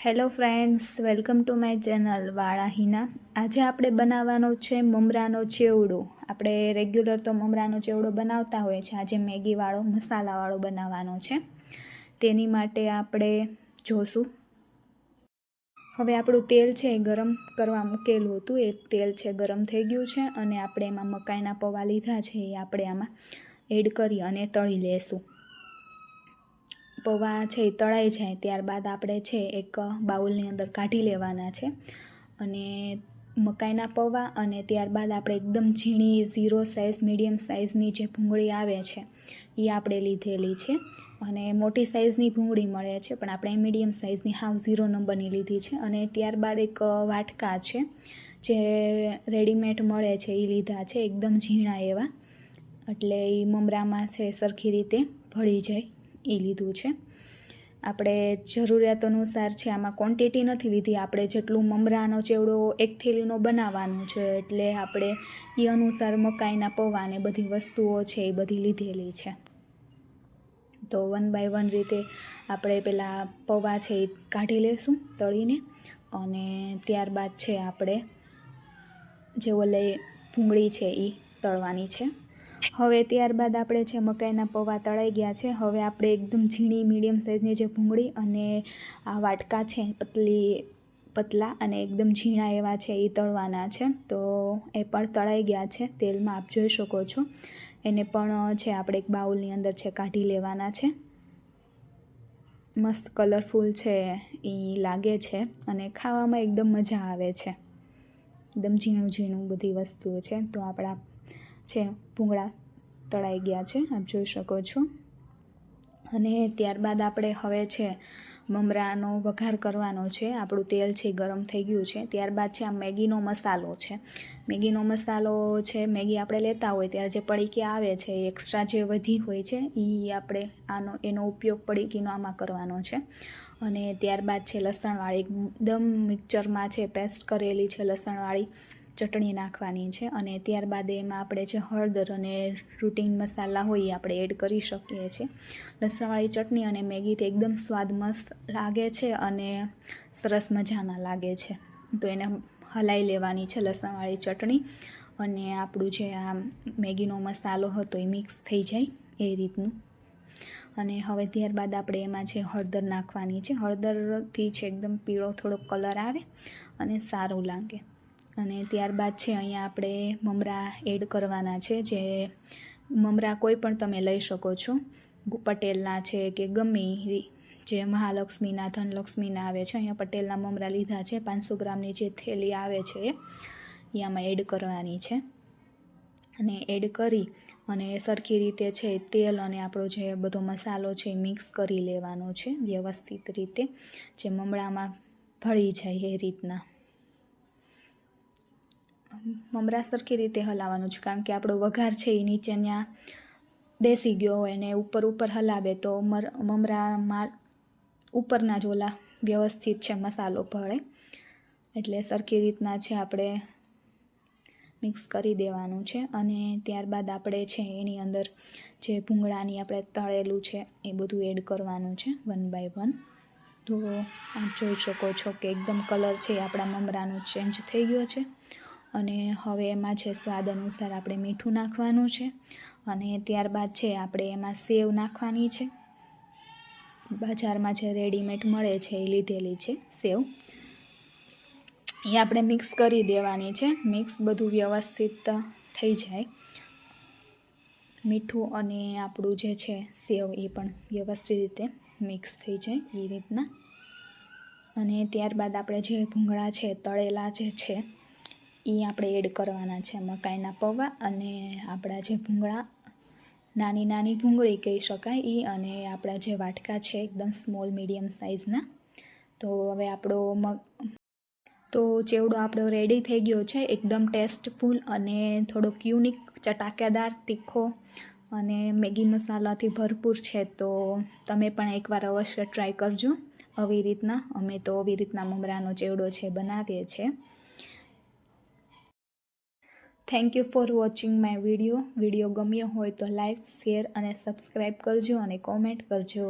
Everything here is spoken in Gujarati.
Hello friends, welcome to my channel વાળા હિના. આજે આપણે બનાવવાનો છે મમરાનો ચેવડો. આપણે રેગ્યુલર તો મમરાનો ચેવડો બનાવતા હોય છે. આજે મેગીવાળો મસાલાવાળો બનાવવાનો છે. તેની માટે આપણે જોશું. હવે આપણું તેલ છે એ ગરમ કરવા મૂકેલું હતું. એ તેલ છે ગરમ થઈ ગયું છે અને આપણે એમાં મકાઈના પૌવા લીધા છે એ આપણે આમાં એડ કરી અને તળી લેશું. પૌવા છે એ તળાઈ જાય ત્યારબાદ આપણે છે એક બાઉલની અંદર કાઢી લેવાના છે અને મકાઈના પૌવા અને ત્યારબાદ આપણે એકદમ ઝીણી 0 સાઇઝ મીડિયમ સાઇઝની જે ભૂંગળી આવે છે એ આપણે લીધેલી છે અને મોટી સાઇઝની ભૂંગળી મળે છે પણ આપણે મીડિયમ સાઇઝની હાવ 0 નંબરની લીધી છે. અને ત્યારબાદ એક વાટકા છે જે રેડીમેડ મળે છે એ લીધા છે એકદમ ઝીણા એવા, એટલે એ મમરામાં છે સરખી રીતે ભળી જાય એ લીધું છે. આપણે જરૂરિયાત અનુસાર છે, આમાં ક્વોન્ટિટી નથી લીધી. આપણે જેટલું મમરાનો ચેવડો 1 થેલીનો બનાવવાનો છે એટલે આપણે એ અનુસાર મકાઈના પૌવા અને બધી વસ્તુઓ છે એ બધી લીધેલી છે. તો 1 બાય 1 રીતે આપણે પહેલાં પૌવા છે એ કાઢી લેશું તળીને અને ત્યારબાદ છે આપણે જે ઓલે ભૂંગળી છે એ તળવાની છે. હવે ત્યારબાદ આપણે છે મકાઈના પૌવા તળાઈ ગયા છે. હવે આપણે એકદમ ઝીણી મીડિયમ સાઇઝની જે ભૂંગળી અને આ વાટકા છે પતલા અને એકદમ ઝીણા એવા છે એ તળવાના છે. તો એ પણ તળાઈ ગયા છે તેલમાં, આપ જોઈ શકો છો. એને પણ છે આપણે એક બાઉલની અંદર છે કાઢી લેવાના છે. મસ્ત કલરફુલ છે એ લાગે છે અને ખાવામાં એકદમ મજા આવે છે. એકદમ ઝીણું ઝીણું બધી વસ્તુઓ છે. તો આપણા છે ભૂંગળા તળાઈ ગયા છે, આપ જોઈ શકો છો. અને ત્યારબાદ આપણે હવે છે મમરાનો વઘાર કરવાનો છે. આપણું તેલ છે ગરમ થઈ ગયું છે. ત્યારબાદ છે આ મેગીનો મસાલો છે. મેગીનો મસાલો છે, મેગી આપણે લેતા હોય ત્યારે જે પડીકી આવે છે એ એક્સ્ટ્રા જે વધી હોય છે એ આપણે એનો ઉપયોગ પડીકીનો આમાં કરવાનો છે. અને ત્યારબાદ છે લસણવાળી એકદમ મિક્સચરમાં છે પેસ્ટ કરેલી છે લસણવાળી ચટણી નાખવાની છે. અને ત્યારબાદ એમાં આપણે જે હળદર અને રૂટીન મસાલા હોય એ આપણે એડ કરી શકીએ છીએ. લસણવાળી ચટણી અને મેગીથી એકદમ સ્વાદ મસ્ત લાગે છે અને સરસ મજાના લાગે છે. તો એને હલાવી લેવાની છે લસણવાળી ચટણી અને આપણું જે આ મેગીનો મસાલો હતો એ મિક્સ થઈ જાય એ રીતનું. અને હવે ત્યારબાદ આપણે એમાં જે હળદર નાખવાની છે. હળદરથી છે એકદમ પીળો થોડો કલર આવે અને સારું લાગે. અને ત્યારબાદ છે અહીંયા આપણે મમરા એડ કરવાના છે. જે મમરા કોઈ પણ તમે લઈ શકો છો, પટેલના છે કે ગમે જે મહાલક્ષ્મીના ધનલક્ષ્મીના આવે છે. અહીંયા પટેલના મમરા લીધા છે. 500 ગ્રામની જે થેલી આવે છે એ આમાં એડ કરવાની છે. અને એડ કરી અને સરખી રીતે છે તેલ અને આપણો જે બધો મસાલો છે એ મિક્સ કરી લેવાનો છે વ્યવસ્થિત રીતે, જે મમરામાં ભળી જાય એ રીતના. મમરા સરખી રીતે હલાવવાનું છે કારણ કે આપણો વઘાર છે એ નીચે ત્યાં બેસી ગયો હોય ને ઉપર હલાવે તો મમરામાં ઉપરના જ ઓલા વ્યવસ્થિત છે મસાલો ભળે. એટલે સરખી રીતના છે આપણે મિક્સ કરી દેવાનું છે. અને ત્યારબાદ આપણે છે એની અંદર જે ભૂંગળાની આપણે તળેલું છે એ બધું એડ કરવાનું છે 1 બાય 1. તો આપ જોઈ શકો છો કે એકદમ કલર છે આપણા મમરાનો ચેન્જ થઈ ગયો છે. અને હવે એમાં છે સ્વાદ અનુસાર આપણે મીઠું નાખવાનું છે. અને ત્યારબાદ છે આપણે એમાં સેવ નાખવાની છે. બજારમાં જે રેડીમેડ મળે છે એ લીધેલી છે સેવ, એ આપણે મિક્સ કરી દેવાની છે. મિક્સ બધું વ્યવસ્થિત થઈ જાય, મીઠું અને આપણું જે છે સેવ એ પણ વ્યવસ્થિત રીતે મિક્સ થઈ જાય એ રીતના. અને ત્યારબાદ આપણે જે ભૂંગળા છે તળેલા જે છે એ આપણે એડ કરવાના છે. મકાઈના પૌવા અને આપણા જે ભૂંગળા, નાની નાની ભૂંગળી કહી શકાય એ, અને આપણા જે વાટકા છે એકદમ સ્મોલ મીડિયમ સાઇઝના. તો હવે તો ચેવડો આપણો રેડી થઈ ગયો છે. એકદમ ટેસ્ટફુલ અને થોડોક યુનિક, ચટાકેદાર, તીખો અને મેગી મસાલાથી ભરપૂર છે. તો તમે પણ એકવાર અવશ્ય ટ્રાય કરજો આવી રીતના. અમે તો આવી રીતના મમરાનો ચેવડો છે બનાવીએ છીએ. Thank you for watching my video. Video ગમ્યો હોય તો લાઈક, શેર અને સબસ્ક્રાઈબ કરજો અને કોમેન્ટ કરજો.